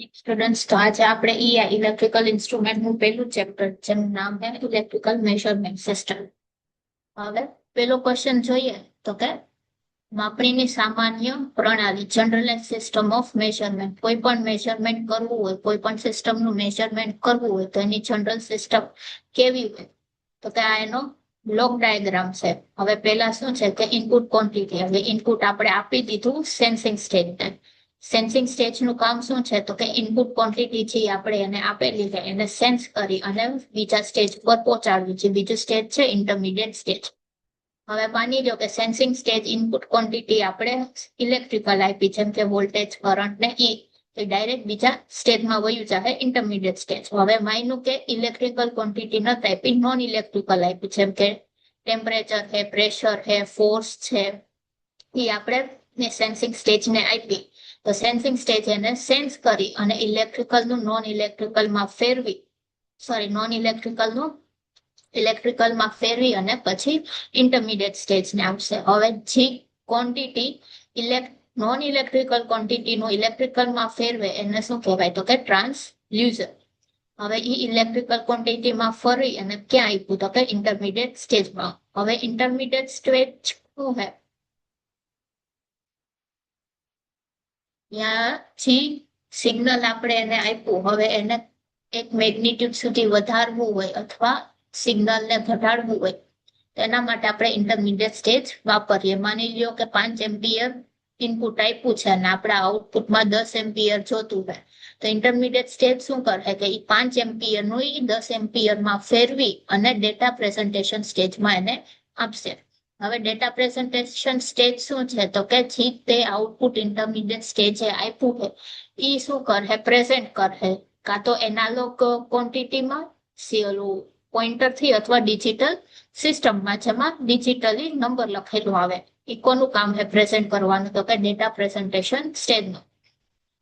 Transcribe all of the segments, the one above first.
Students તો આજે આપણે ઇલેક્ટ્રિકલ ઇન્સ્ટ્રુમેન્ટ નું પહેલું ચેપ્ટર જેનું નામ છે ઇલેક્ટ્રિકલ મેઝરમેન્ટ સિસ્ટમ. હવે પેલો ક્વેશ્ચન જોઈએ તો કે માપણીની સામાન્ય પ્રણાલી જનરલાઇઝ સિસ્ટમ ઓફ મેઝરમેન્ટ. કોઈ પણ મેઝરમેન્ટ કરવું હોય, કોઈ પણ સિસ્ટમનું મેઝરમેન્ટ કરવું હોય તો એની જનરલ સિસ્ટમ કેવી હોય તો કે આ એનો બ્લોક ડાયાગ્રામ છે. હવે પેલા શું છે કે ઇનપુટ ક્વોન્ટિટી. હવે ઇનપુટ આપણે આપી દીધું સેન્સિંગ સ્ટેજને. સેન્સિંગ સ્ટેજ નું કામ શું છે તો કે ઇનપુટ ક્વોન્ટિટી છે આપણે એને આપેલી છે એને સેન્સ કરી અને બીજા સ્ટેજ પર પહોંચાડવી છે. બીજું સ્ટેજ છે ઇન્ટરમીડિયેટ સ્ટેજ. હવે માની લો કે સેન્સિંગ સ્ટેજ ઇનપુટ ક્વોન્ટિટી આપણે ઇલેક્ટ્રિકલ આપી જેમ કે વોલ્ટેજ, કરંટ ને તો ડાયરેક્ટ બીજા સ્ટેજમાં વયું જાય ઇન્ટરમીડિયેટ સ્ટેજ. હવે માન્યું કે ઇલેક્ટ્રિકલ ક્વોન્ટિટી નથી આપી, નોન ઇલેક્ટ્રિકલ આપી જેમ કે ટેમ્પરેચર છે, પ્રેશર છે, ફોર્સ છે, એ આપણે સેન્સિંગ સ્ટેજને આપી. તો સેન્સિંગ સ્ટેજ એને સેન્સ કરી અને ઇલેક્ટ્રિકલ નું નોન ઇલેક્ટ્રિકલમાં ફેરવી નોન ઇલેક્ટ્રિકલનું ઇલેક્ટ્રિકલમાં ફેરવી અને પછી ઇન્ટરમીડિયેટ સ્ટેજને આવશે. હવે જે ક્વોન્ટિટી નોન ઇલેક્ટ્રિકલ ક્વોન્ટિટીનું ઇલેક્ટ્રિકલમાં ફેરવે એને શું કહેવાય તો કે ટ્રાન્સડ્યુસર. હવે એ ઇલેક્ટ્રિકલ ક્વોન્ટિટીમાં ફરી અને ક્યાં આપ્યું તો કે ઇન્ટરમીડિયેટ સ્ટેજમાં. હવે ઇન્ટરમીડિયેટ સ્ટેજ શું છે? ત્યાં જે સિગ્નલ આપણે એને આપ્યું હવે એને એક મેગ્નિટ્યુડ સુધી વધારવું હોય અથવા સિગ્નલને ઘટાડવું હોય તો એના માટે આપણે ઇન્ટરમીડિયેટ સ્ટેજ વાપરીએ. માની લ્યો કે 5 એમ્પિયર ઇનપુટ આપ્યું છે અને આપણા આઉટપુટમાં 10 એમ્પિયર જોતું હોય તો ઇન્ટરમીડિયેટ સ્ટેજ શું કરે કે એ 5 એમ્પિયરનું એ 10 એમ્પિયરમાં ફેરવી અને ડેટા પ્રેઝન્ટેશન સ્ટેજમાં એને આપશે. હવે ડેટા પ્રેઝન્ટેશન સ્ટેજ શું છે તો કે જે તે આઉટપુટ ઇન્ટરમીડિયેટ સ્ટેજે આપ્યું છે એ શું કરે પ્રેઝન્ટ કરે કાં તો એનાલોગ ક્વોન્ટિટીમાં પોઈન્ટર થી અથવા ડિજિટલ સિસ્ટમમાં જેમાં ડિજિટલી નંબર લખેલું આવે. એ કોનું કામ છે પ્રેઝન્ટ કરવાનું તો કે ડેટા પ્રેઝન્ટેશન સ્ટેજનું.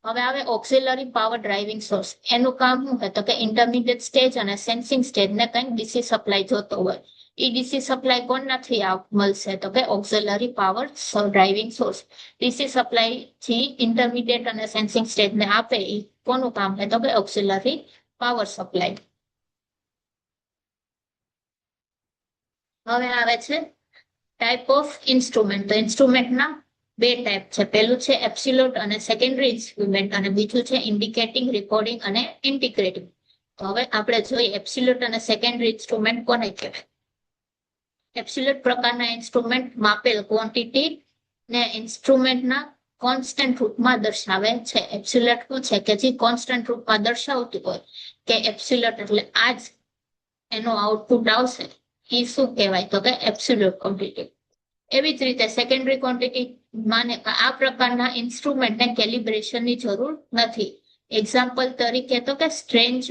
હવે આવે ઓક્સિલરી પાવર ડ્રાઇવિંગ સોર્સ. એનું કામ શું છે તો કે ઇન્ટરમીડિયેટ સ્ટેજ અને સેન્સિંગ સ્ટેજને કંઈક ડીસી સપ્લાય જોતો હોય. એ ડીસી સપ્લાય કોનાથી મળશે તો કે auxiliary power driving source. DC supply જે ઇન્ટરમીડિયેટ અને સેન્સિંગ સ્ટેજને આપે એ કોનું કામ છે તો કે ઓક્સિલરી પાવર સપ્લાય. હવે આવે છે ટાઈપ ઓફ ઇન્સ્ટ્રુમેન્ટ. તો ઇન્સ્ટ્રુમેન્ટના બે ટાઈપ છે. પહેલું છે એબ્સોલ્યુટ અને સેકન્ડરી ઇન્સ્ટ્રુમેન્ટ અને બીજું છે ઇન્ડિકેટિંગ, રેકોર્ડિંગ અને ઇન્ટિગ્રેટિંગ. તો હવે આપણે જોઈએ એબ્સોલ્યુટ અને સેકન્ડરી ઇન્સ્ટ્રુમેન્ટ કોને કહેવાય. એબ્સોલ્યુટ પ્રકારના ઇન્સ્ટ્રુમેન્ટ માપેલ ક્વોન્ટિટી ને ઇન્સ્ટ્રુમેન્ટના કોન્સ્ટન્ટ રૂપમાં દર્શાવે છે. એબ્સોલ્યુટ શું છે કે જે કોન્સ્ટન્ટ રૂપમાં દર્શાવતું હોય કે એબ્સોલ્યુટ એટલે આ જ એનો આઉટપુટ આવશે એ શું કહેવાય તો કે એબ્સોલ્યુટ ક્વોન્ટિટી. એવી જ રીતે સેકન્ડરી ક્વોન્ટિટી માને આ પ્રકારના ઇન્સ્ટ્રુમેન્ટને કેલિબ્રેશનની જરૂર નથી. એક્ઝામ્પલ તરીકે તો કે સ્ટ્રેન્જ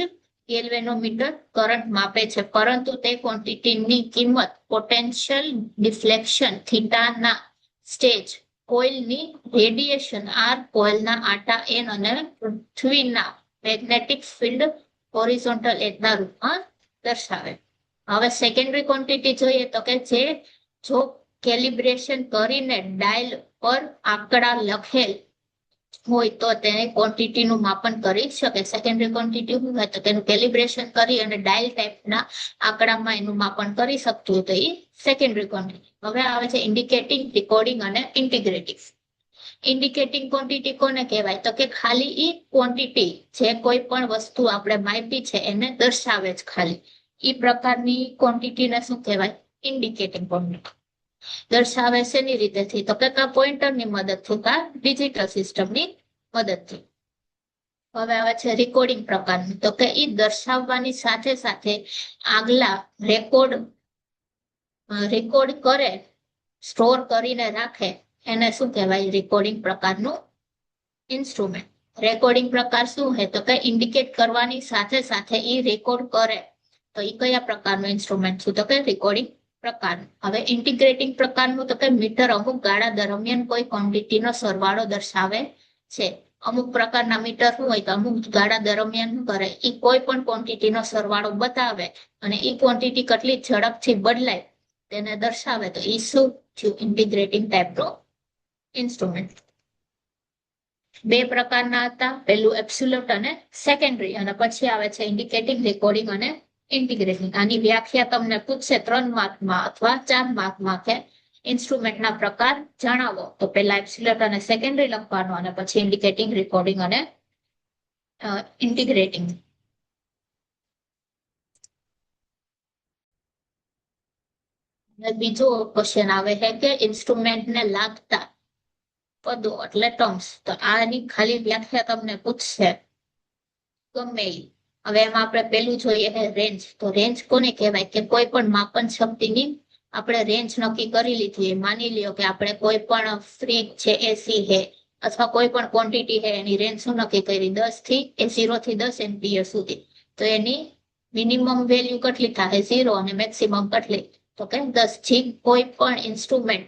ગેલ્વેનોમીટર કરંટ માપે છે પરંતુ તે ક્વોન્ટિટીની કિંમત પોટેન્શિયલ ડિફ્લેક્શન થીટાના સ્ટેજ, કોઇલની રેડિયેશન આર, કોઇલના આટા એન અને પૃથ્વીના મેગ્નેટિક ફિલ્ડ હોરિઝોન્ટલ એના રૂપમાં દર્શાવે. હવે સેકન્ડરી ક્વોન્ટિટી જોઈએ તો કે જો કેલિબ્રેશન કરીને ડાયલ પર આંકડા લખેલ હોય તો તેને ક્વોન્ટિટીનું માપન કરી શકે. સેકન્ડરી ક્વોન્ટિટી શું હોય તો તેનું કેલિબ્રેશન કરી અને ડાયલ ટાઈપના આંકડામાં એનું માપન કરી શકતું હોય તો એ સેકન્ડરી ક્વોન્ટિટી. હવે આવે છે ઇન્ડિકેટિંગ, રેકોર્ડિંગ અને ઇન્ટિગ્રેટિવ. ઇન્ડિકેટિંગ ક્વોન્ટિટી કોને કહેવાય તો કે ખાલી એ ક્વોન્ટિટી જે કોઈ પણ વસ્તુ આપણે માપી છે એને દર્શાવે છે ખાલી. એ પ્રકારની ક્વોન્ટિટીને શું કહેવાય ઇન્ડિકેટિંગ ક્વોન્ટિટી. દર્શાવે છે એની રીતેથી તો કે પોઈન્ટરની મદદથી કા ડિજિટલ સિસ્ટમની મદદથી. હવે આવે છે રેકોર્ડિંગ પ્રકારનું. તો કે એ દર્શાવવાની સાથે સાથે આગલા રેકોર્ડ કરે, સ્ટોર કરીને રાખે એને શું કહેવાય રેકોર્ડિંગ પ્રકારનું ઇન્સ્ટ્રુમેન્ટ. રેકોર્ડિંગ પ્રકાર શું છે તો કે ઇન્ડિકેટ કરવાની સાથે સાથે એ રેકોર્ડ કરે તો એ કયા પ્રકારનું ઇન્સ્ટ્રુમેન્ટ છે તો કે રેકોર્ડિંગ પ્રકાર. હવે ઇન્ટિગ્રેટિંગ પ્રકારનું તો કે મીટર અમુક ગાળા દરમિયાન કોઈ ક્વોન્ટિટીનો સરવાળો દર્શાવે છે. અમુક પ્રકારના મીટર શું હોય તો અમુક ગાળા દરમિયાન શું કરે એ કોઈ પણ ક્વોન્ટિટીનો સરવાળો બતાવે અને એ ક્વોન્ટિટી કેટલી ઝડપથી બદલાય તેને દર્શાવે તો એ શું થયું ઇન્ટિગ્રેટિંગ ટાઈપનો ઇન્સ્ટ્રુમેન્ટ. બે પ્રકારના હતા, પહેલું એબ્સોલ્યુટ અને સેકન્ડરી, અને પછી આવે છે ઇન્ડિકેટિંગ, રેકોર્ડિંગ અને ઇન્ટિગ્રેટિંગ. આની વ્યાખ્યા તમને પૂછશે 3 માર્કમાં અથવા 4 માર્કમાં કે ઇન્સ્ટ્રુમેન્ટના પ્રકાર જણાવો, તો પહેલા એબ્સોલ્યુટ અને સેકન્ડરી લખવાનું અને પછી ઇન્ડિકેટિંગ, રેકોર્ડિંગ અને ઇન્ટિગ્રેટિંગ. બીજો ક્વેશ્ચન આવે છે કે ઇન્સ્ટ્રુમેન્ટને લાગતા પદો એટલે ટર્મ્સ, તો આની ખાલી વ્યાખ્યા તમને પૂછશે ગમે ઈ. હવે એમાં આપણે પેલું જોઈએ છે રેન્જ. તો રેન્જ કોને કહેવાય કે કોઈ પણ માપન શક્તિની આપણે રેન્જ નક્કી કરી લીધી. માની લ્યો કે આપણે કોઈ પણ ફ્રીજ છે, એસી છે અથવા કોઈ પણ ક્વોન્ટિટી છે, એની રેન્જ શું નક્કી કરી 0 થી 10 એમ્પિયર સુધી. તો એની મિનિમમ વેલ્યુ કેટલી થાય 0 અને મેક્સિમમ કેટલી તો કે 10. જે કોઈ પણ ઇન્સ્ટ્રુમેન્ટ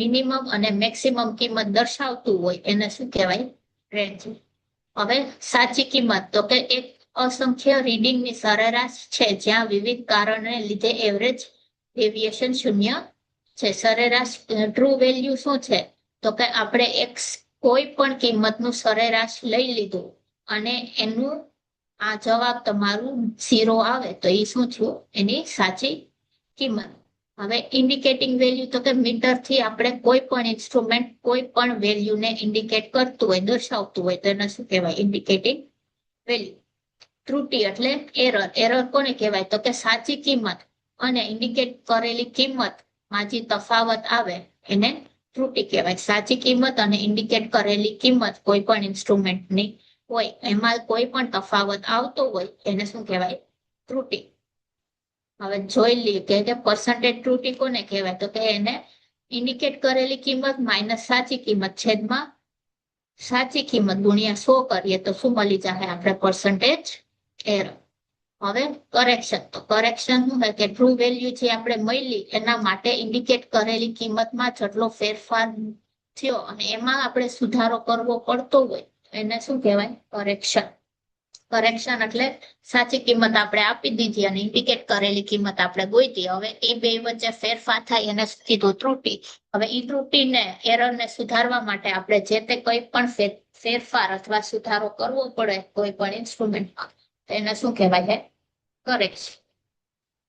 મિનિમમ અને મેક્સિમમ કિંમત દર્શાવતું હોય એને શું કહેવાય રેન્જ. હવે સાચી કિંમત તો કે એક અસંખ્ય રીડિંગની સરેરાશ છે જ્યાં વિવિધ કારણને લીધે એવરેજ ડેવિએશન શૂન્ય છે. સરેરાશ ટ્રુ વેલ્યુ શું છે તો કે આપણે એક કોઈ પણ કિંમતનું સરેરાશ લઈ લીધું અને એનું આ જવાબ તમારું 0 આવે તો એ શું થયું એની સાચી કિંમત. હવે ઇન્ડિકેટિંગ વેલ્યુ તો કે મીટરથી આપણે કોઈ પણ ઇન્સ્ટ્રુમેન્ટ કોઈ પણ વેલ્યુને ઇન્ડિકેટ કરતું હોય, દર્શાવતું હોય તો એને શું કહેવાય ઇન્ડિકેટિંગ વેલ્યુ. ત્રુટિ એટલે એરર. એરર કોને કહેવાય તો કે સાચી કિંમત અને ઇન્ડિકેટ કરેલી કિંમતમાં જે તફાવત આવે એને ત્રુટિ કહેવાય. સાચી કિંમત અને ઇન્ડિકેટ કરેલી કિંમત કોઈ પણ ઇન્સ્ટ્રુમેન્ટની હોય એમાં કોઈ પણ તફાવત આવતો હોય એને શું કહેવાય ત્રુટિ. હવે જોઈ લઈએ કે પર્સન્ટેજ ત્રુટિ કોને કહેવાય તો કે એને ઇન્ડિકેટ કરેલી કિંમત માઇનસ સાચી કિંમત છેદમાં સાચી કિંમત ગુણ્યા 100 કરીએ તો શું મળી જાય આપણે પર્સન્ટેજ એરર. હવે કરેક્શન. તો કરેક્શન શું છે કે ટ્રુ વેલ્યુ જે આપણે મળી એના માટે ઇન્ડિકેટ કરેલી કિંમતમાં જેટલો ફેરફાર થયો અને એમાં આપણે સુધારો કરવો પડતો હોય એને શું કહેવાય કરેક્શન. કરેક્શન એટલે સાચી કિંમત આપણે આપી દીધી અને ઇન્ડિકેટ કરેલી કિંમત આપણે ગોઈતી. હવે એ બે વચ્ચે ફેરફાર થાય એને કીધું ત્રુટિ. હવે એ ત્રુટિને એરરને સુધારવા માટે આપણે જે તે કોઈ પણ ફેરફાર અથવા સુધારો કરવો પડે કોઈ પણ ઇન્સ્ટ્રુમેન્ટમાં એને શું કહેવાય છે કરેક્શન.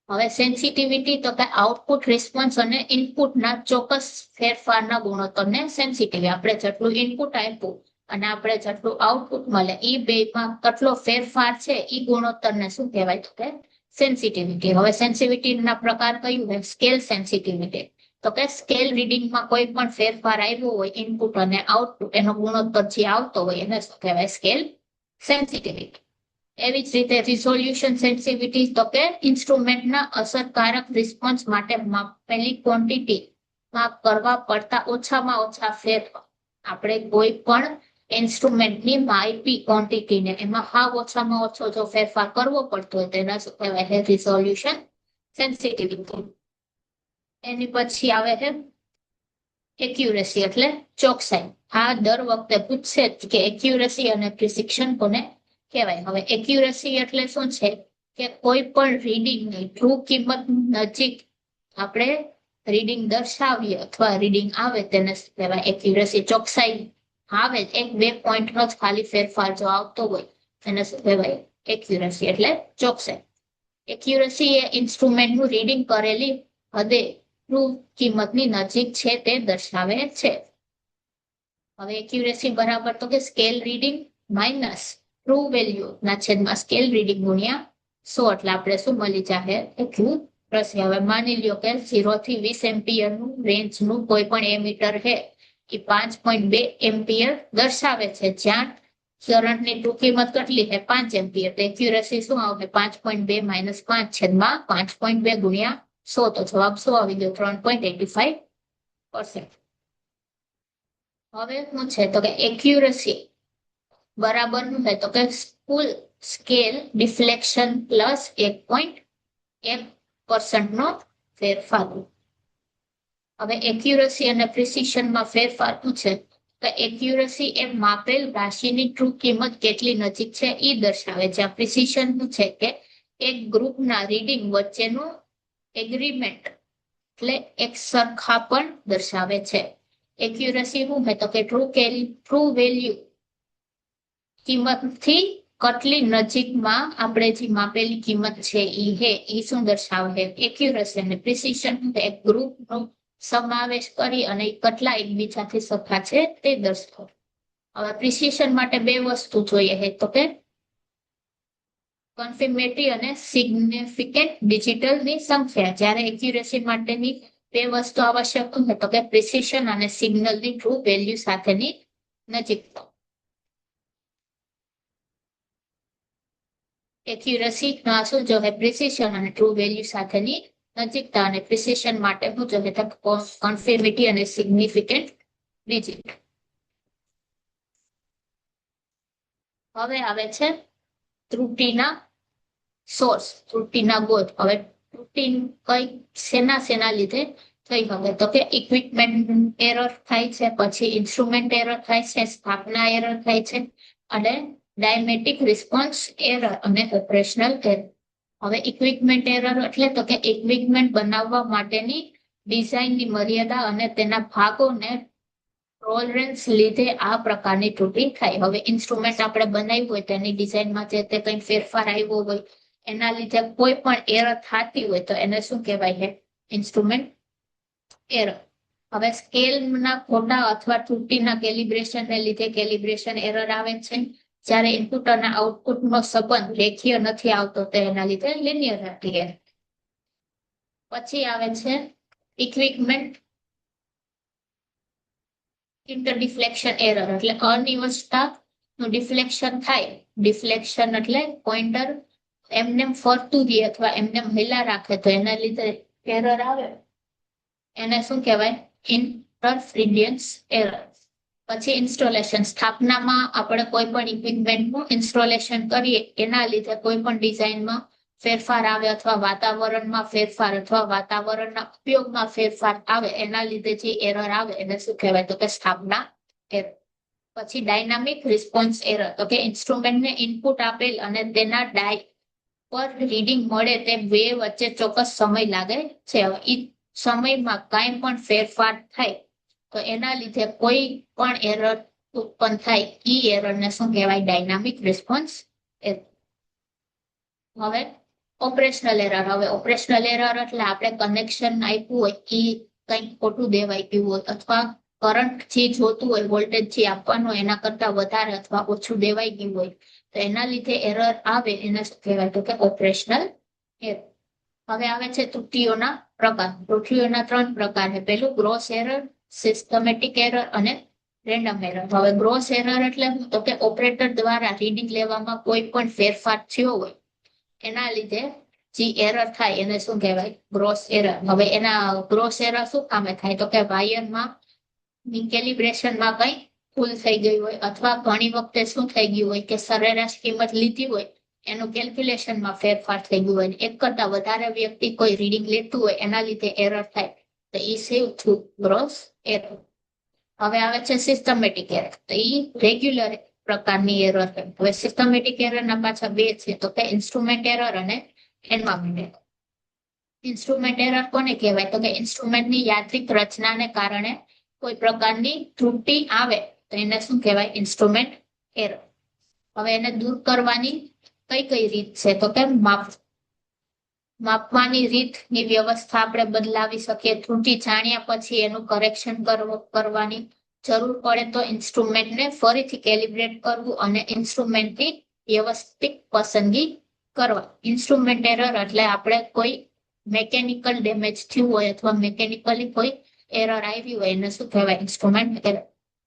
હવે સેન્સિટિવિટી તો કે આઉટપુટ રિસ્પોન્સ અને ઇનપુટના ચોક્કસ ફેરફારના ગુણોત્તરને સેન્સિટિવ. આપણે જેટલું ઇનપુટ આપ્યું અને આપણે જેટલું આઉટપુટ મળે એ બેમાં કેટલો ફેરફાર છે એ ગુણોત્તરને શું કહેવાય તો કે સેન્સિટિવિટી. હવે સેન્સિટિવિટીના પ્રકાર કયું છે સ્કેલ સેન્સિટિવિટી. તો કે સ્કેલ રીડિંગમાં કોઈ પણ ફેરફાર આવ્યો હોય ઇનપુટ અને આઉટપુટ એનો ગુણોત્તર જે આવતો હોય એને શું કહેવાય સ્કેલ સેન્સિટિવિટી. એવી જ રીતે રિઝોલ્યુશન સેન્સિટિવિટી તો કે ઇન્સ્ટ્રુમેન્ટના અસરકારક રિસ્પોન્સ માટે માપેલી ક્વોન્ટિટી માપ કરવા પડતા ઓછામાં ઓછા ફેરફાર. આપણે કોઈ પણ ઇન્સ્ટ્રુમેન્ટની માપી ક્વોન્ટિટીને એમાં હાવ ઓછામાં ઓછો જો ફેરફાર કરવો પડતો હોય તેના શું કહેવાય છે રિઝોલ્યુશન સેન્સિટિવિટી. એની પછી આવે છે એક્યુરેસી એટલે ચોકસાઈ. આ દર વખતે પૂછશે કે એક્યુરેસી અને પ્રિસિશન કોને કહેવાય. હવે એક્યુરેસી એટલે શું છે કે કોઈ પણ રીડિંગની ટ્રુ કિંમત નજીક આપણે રીડિંગ દર્શાવીએ અથવા રીડિંગ આવે તેને કહેવાય એક્યુરેસી. ચોકસાઈ આવે એક બે પોઈન્ટનો જ ખાલી ફેરફાર જો આવતો હોય એને શું કહેવાય એક્યુરેસી એટલે ચોકસાઈ. એક્યુરેસી એ ઇન્સ્ટ્રુમેન્ટનું રીડિંગ કરેલી હદે ટ્રુ કિંમતની નજીક છે તે દર્શાવે છે. હવે એક્યુરેસી બરાબર તો કે scale reading minus true value ના છેદમાં સ્કેલ રીડિંગ ગુણ્યા 100 એટલે આપણે શું મળી જાય એક્યુરેસી. હવે માની લ્યો કે 0 થી 20 એમ્પિયરનું રેન્જનું કોઈ પણ એમીટર છે એ 5.2 એમ્પિયર દર્શાવે છે જ્યાં કરંટની ટ્રુ કિંમત કેટલી છે 5 એમ્પિયર. તો એક્યુરેસી શું આવે 5.2 માઇનસ 5 છેદમાં 5.2 ગુણ્યા 100 તો જવાબ શું આવી ગયો 3.85%. હવે શું છે તો કે એક્યુરેસી બરાબર શું થાય તો કે ફૂલ સ્કેલ ડિફ્લેક્શન પ્લસ 1.1% નો ફેરફાર. હવે એક્યુરેસી અને પ્રિસિશનમાં ફેરફાર શું છે તો એક્યુરેસી એ માપેલ રાશિની ટ્રુ કિંમત કેટલી નજીક છે એ દર્શાવે છે. પ્રિસિશન શું છે કે એક ગ્રુપના રીડિંગ વચ્ચેનું એગ્રીમેન્ટ એટલે એક સરખાપણ દર્શાવે છે. એક્યુરસી શું હોય તો કે ટ્રુ વેલ્યુ કિંમતથી કેટલી નજીકમાં આપણે જે માપેલી કિંમત છે એ શું દર્શાવે એક્યુરસી. અને પ્રિસિશન એક ગ્રુપનો સમાવેશ કરી અને કેટલા એકબીજાથી સખા છે તે દર્શાવે. હવે પ્રિસિશન માટે બે વસ્તુ જોઈએ છે તો કે કન્ફર્મેટરી અને સિગ્નિફિકન્ટ ડિજિટલની સંખ્યા. જ્યારે એક્યુરેસી માટેની બે વસ્તુ આવશ્યક હોય તો કે પ્રિસિશન અને સિગ્નલની ટ્રુ વેલ્યુ સાથેની નજીકતા. એક્યુરસી શું જોઈએ પ્રિસિશન અને ટ્રુ વેલ્યુ સાથેની નજીકતા. અને પ્રિસિશન માટે શું જોઈએ તો કન્ફર્મિટી અને સિગ્નિફિકન્ટ ડિજિટ. હવે આવે છે ત્રુટિના સોર્સ, ત્રુટિના ગોત. હવે ત્રુટિ કઈ શેના લીધે થઈ શકે તો કે ઇક્વિપમેન્ટ એરર થાય છે, પછી ઇન્સ્ટ્રુમેન્ટ એરર થાય છે, સ્થાપના એરર થાય છે અને ડાયમેટિક રિસ્પોન્સ એરર અને ઓપરેશનલ એરર. હવે ઇક્વિપમેન્ટ એરર એટલે તો કે ઇક્વિપમેન્ટ બનાવવા માટેની ડિઝાઇનની મર્યાદા અને તેના ભાગોને ટોલરન્સ લીધે આ પ્રકારની ત્રુટિ થાય. હવે ઇન્સ્ટ્રુમેન્ટ આપણે બનાવ્યું હોય તેની ડિઝાઇનમાં જે તે કંઈ ફેરફાર આવ્યો હોય એના લીધે કોઈ પણ એરર થતી હોય તો એને શું કહેવાય છે ઇન્સ્ટ્રુમેન્ટ એરર. હવે સ્કેલના ખોટા અથવા ત્રુટિના કેલિબ્રેશનને લીધે કેલિબ્રેશન એરર આવે છે. જ્યારે ઇનપુટ અને આઉટપુટનો સંબંધ રેખીય નથી આવતો તેના લીધે લિનિયરિટી એરર. પછી આવે છે ઇક્વિપમેન્ટ ઇન્ટરડિફ્લેક્શન એરર એટલે અનિયમિતતાનું ડિફ્લેક્શન થાય. ડિફ્લેક્શન એટલે પોઇન્ટર એમને ફરતું રહે અથવા એમને હિલા રાખે તો એના લીધે એરર આવે. એને શું કહેવાય ઇન્ટરફિરન્સ એરર. પછી ઇન્સ્ટોલેશન, સ્થાપનામાં આપણે કોઈ પણ ઇક્વિપમેન્ટનું ઇન્સ્ટોલેશન કરીએ એના લીધે કોઈ પણ ડિઝાઇનમાં ફેરફાર આવે અથવા વાતાવરણમાં ફેરફાર અથવા વાતાવરણના ઉપયોગમાં ફેરફાર આવે એના લીધે જે એરર આવે એને શું કહેવાય તો કે સ્થાપના એરર. પછી ડાયનામિક રિસ્પોન્સ એરર તો કે ઇન્સ્ટ્રુમેન્ટને ઇનપુટ આપેલ અને તેના ડાય પર રીડિંગ મળે તે બે વચ્ચે ચોક્કસ સમય લાગે છે. એ સમયમાં કાંઈ પણ ફેરફાર થાય તો એના લીધે કોઈ પણ એરર ઉત્પન્ન થાય એ એરરને શું કહેવાય ડાયનામિક રિસ્પોન્સ એરર. હવે ઓપરેશનલ એરર. હવે ઓપરેશનલ એરર એટલે આપણે કનેક્શન આપ્યું હોય એ કંઈક ખોટું દેવાઈ ગયું હોય અથવા કરંટ જે જોતું હોય વોલ્ટેજ જે આપવાનું હોય એના કરતા વધારે અથવા ઓછું દેવાઈ ગયું હોય તો એના લીધે એરર આવે એને શું કહેવાય તો કે ઓપરેશનલ એરર. હવે આવે છે ત્રુટિઓના પ્રકાર. ત્રુટિઓના 3 પ્રકાર છે. પહેલું ગ્રોસ એરર, સિસ્ટમેટિક એરર અને રેન્ડમ એરર. હવે ગ્રોસ એરર એટલે તો કે ઓપરેટર દ્વારા રીડિંગ લેવામાં કોઈ પણ ફેરફાર થયો હોય એના લીધે જે એરર થાય એને શું કહેવાય ગ્રોસ એરર. હવે એના ગ્રોસ એરર શું કામે થાય તો કે વાયરમાં કેલિબ્રેશનમાં કંઈ ભૂલ થઈ ગઈ હોય અથવા ઘણી વખતે શું થઈ ગયું હોય કે સરેરાશ કિંમત લીધી હોય એનું કેલ્ક્યુલેશનમાં ફેરફાર થઈ ગયું હોય એક કરતા વધારે વ્યક્તિ કોઈ રીડિંગ લેતું હોય એના લીધે એરર થાય તો એ સેવ થ્રુ ગ્રોસ એરર. હવે આવે છે સિસ્ટમેટિક એરર. તો એ રેગ્યુલર પ્રકારની એરર. હવે સિસ્ટમેટિક એરરના પાછા બે છે તો કે ઇન્સ્ટ્રુમેન્ટ એરર અને એન્વાયરમેન્ટ એરર. ઇન્સ્ટ્રુમેન્ટ એરર કોને કહેવાય તો કે ઇન્સ્ટ્રુમેન્ટની યાંત્રિક રચનાને કારણે કોઈ પ્રકારની ત્રુટિ આવે તો એને શું કહેવાય ઇન્સ્ટ્રુમેન્ટ એરર. હવે એને દૂર કરવાની કઈ રીત છે તો કે માપવાની રીતની વ્યવસ્થા આપણે બદલાવી શકીએ. ત્રુટિ જાણ્યા પછી એનું કરેક્શન કરવાની જરૂર પડે તો ઇન્સ્ટ્રુમેન્ટને ફરીથી કેલિબ્રેટ કરવું અને ઇન્સ્ટ્રુમેન્ટની વ્યવસ્થિત પસંદગી કરવા. ઇન્સ્ટ્રુમેન્ટ એરર એટલે આપણે કોઈ મેકેનિકલ ડેમેજ થયું હોય અથવા મેકેનિકલી કોઈ એરર આવી હોય એને શું કહેવાય ઇન્સ્ટ્રુમેન્ટ એરર.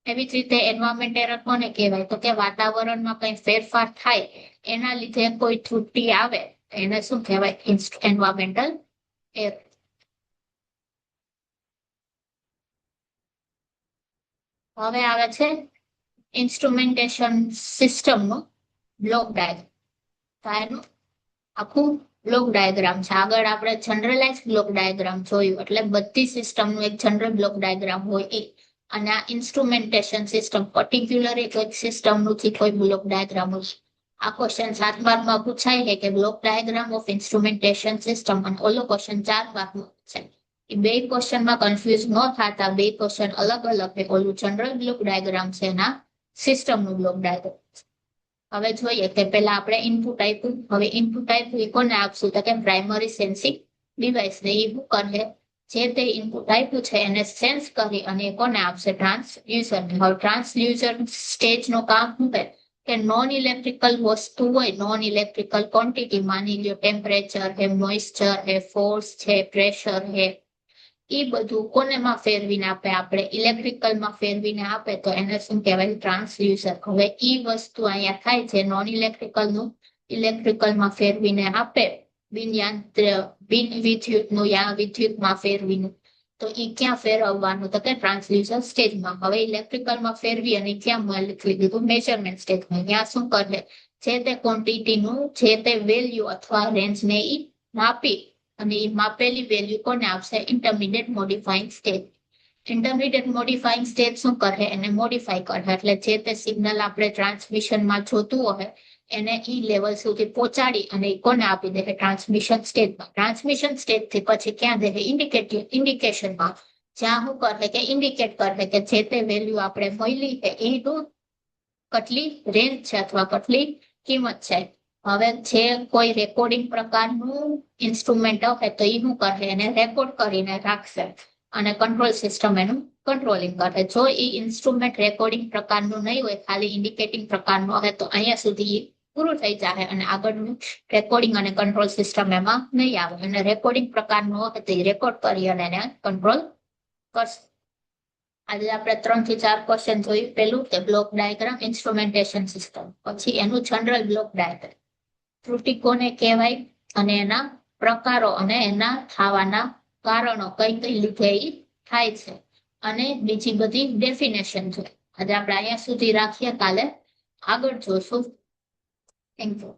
એવી જ રીતે એન્વાયરમેન્ટ એરર કોને કહેવાય તો કે વાતાવરણમાં કંઈ ફેરફાર થાય એના લીધે કોઈ ત્રુટિ આવે એને શું કહેવાય એન્વાયરમેન્ટલ એરર. હવે આવે છે ઇન્સ્ટ્રુમેન્ટેશન સિસ્ટમનો બ્લોક ડાયાગ્રામ. આખું બ્લોક ડાયાગ્રામ છે. આગળ આપણે જનરલાઇઝ બ્લોક ડાયાગ્રામ જોયું એટલે બધી સિસ્ટમનું એક જનરલ બ્લોક ડાયાગ્રામ હોય એ. અને આ ઇન્સ્ટ્રુમેન્ટેશન સિસ્ટમ પર્ટિક્યુલર એક સિસ્ટમનું કોઈ બ્લોક ડાયાગ્રામ હોય. આ ક્વેશ્ચન 7 માર્કમાં પૂછાય છે કે block diagram of instrumentation system અને ઓલો ક્વેશ્ચન 4 માર્કમાં છે એ બે ક્વેશ્ચનમાં કન્ફ્યુઝ ન થતા બે ક્વેશ્ચન અલગ અલગ છે. ઓલું જનરલ બ્લોક ડાયાગ્રામ છે, એના સિસ્ટમનું બ્લોક ડાયાગ્રામ. હવે જોઈએ કે પેલા આપણે ઇનપુટ આપ્યું. હવે ઇનપુટ આપ્યું એ કોને આપશું તો કે પ્રાઇમરી સેન્સિંગ ડિવાઇસ ને. એ શું કરે, જે તે ઇનપુટ આપ્યું છે એને સેન્સ કરી અને એ કોને આપશે, ટ્રાન્સડ્યુસર. હવે ટ્રાન્સડ્યુસર સ્ટેજ નું કામ શું છે કે નોન ઇલેક્ટ્રિકલ વસ્તુ હોય, નોન ઇલેક્ટ્રિકલ ક્વોન્ટિટી, માની લ્યો ટેમ્પરેચર હે, મોઇસ્ચર હે, ફોર્સ છે, પ્રેશર હે, એ બધું કોનેમાં ફેરવીને આપે, આપણે ઇલેક્ટ્રિકલમાં ફેરવીને આપે તો એને શું કહેવાય, ટ્રાન્સડ્યુસર. હવે ઈ વસ્તુ અહીંયા થાય છે, નોન ઇલેક્ટ્રિકલ નું ઇલેક્ટ્રિકલમાં ફેરવીને આપે, બિન વિદ્યુત નું યા વિદ્યુતમાં ફેરવીને. તો ઈ ક્યાં ફેરવવાનું તો કે ટ્રાન્સડ્યુસર સ્ટેજમાં. હવે ઇલેક્ટ્રિકલમાં ફેરવી અને ક્યાં મૂકી દીધું, મેજરમેન્ટ સ્ટેજમાં. ત્યાં શું કરે, જે તે ક્વોન્ટિટીનું જે તે વેલ્યુ અથવા રેન્જને ઈ માપી અને એ માપેલી વેલ્યુ કોને આપશે, ઇન્ટરમીડિયેટ મોડિફાઈંગ સ્ટેજ. ઇન્ટરમીડિયેટ મોડિફાઈંગ સ્ટેજ શું કરે, એને મોડિફાઈ કરે. એટલે જે તે સિગ્નલ આપણે ટ્રાન્સમિશનમાં જોતું હોય એને ઈ લેવલ સુધી પહોંચાડી અને કોને આપી દે ટ્રાન્સમિશન સ્ટેજમાં. ટ્રાન્સમિશન સ્ટેજ થી પછી ક્યાં દે, ઇન્ડિકેશનમાં. જ્યાં શું કરે કે ઇન્ડિકેટ કરે કે જે તે વેલ્યુ આપણે મળી છે એનું કેટલી રેન્જ છે અથવા કેટલી કિંમત છે. હવે જે કોઈ રેકોર્ડિંગ પ્રકારનું ઇન્સ્ટ્રુમેન્ટ હોય તો એ શું કરે, એને રેકોર્ડ કરીને રાખશે અને કંટ્રોલ સિસ્ટમ એનું કંટ્રોલિંગ કરે. જો એ ઇન્સ્ટ્રુમેન્ટ રેકોર્ડિંગ પ્રકારનું નહીં હોય, ખાલી ઇન્ડિકેટિંગ પ્રકારનું હોય તો અહીંયા સુધી પૂરું થઈ જાય અને આગળનું રેકોર્ડિંગ અને કંટ્રોલ સિસ્ટમ એમાં નહીં આવે. અને રેકોર્ડિંગ પ્રકારનું હોય તો એ રેકોર્ડ કરી અને એને કંટ્રોલ કરશે. આજે આપણે 3 થી 4 ક્વેશ્ચન જોયું. પેલું કે બ્લોક ડાયાગ્રામ, ઇન્સ્ટ્રુમેન્ટેશન સિસ્ટમ. પછી એનું જનરલ બ્લોક ડાયાગ્રામ, ત્રુટિ કોને કહેવાય અને એના પ્રકારો અને એના થવાના કારણો કઈ કઈ લીધે થાય છે, અને બીજી બધી ડેફિનેશન છે. આજે આપણે અહીંયા સુધી રાખીએ, કાલે આગળ જોશું. Thank you.